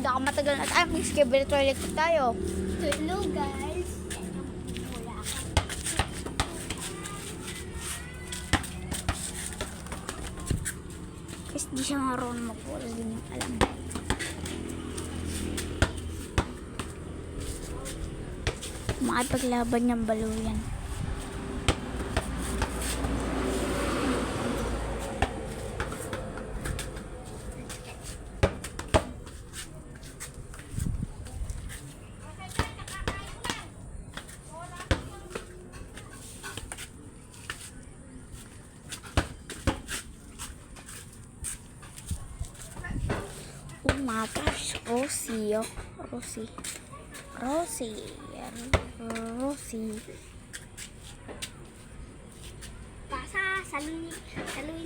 Baka matagal na tayo. Mag-skibble toilet tayo. Hello guys. Wala ako. Kasi di siya marunong mag-wala din yung alam. Makipaglaban niyang baluyan. Oh my gosh, Rosie, oh. Rosie. Pasa, saluin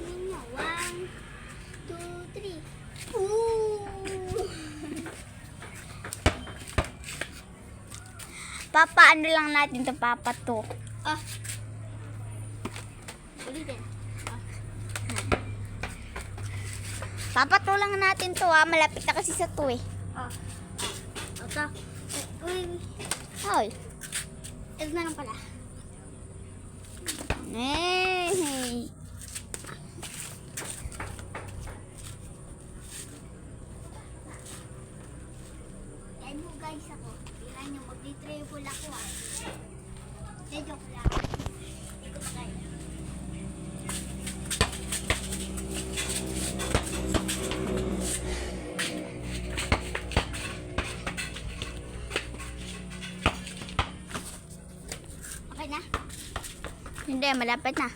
ninyo. 1, 2, 3. Ooh! Papaano lang natin to, Papa to. Ah. Ulitin. Papato lang natin to, ha. Malapit na kasi sa to, eh. Ah. Ito. Uy. Hoy. Ito na lang pala. Hey. Yan mo guys ako. Tingnan nyo, mag-triple ako ah. Hindi, joke lang. Hindi ko pa kaya. Okay na? Hindi, malapit na.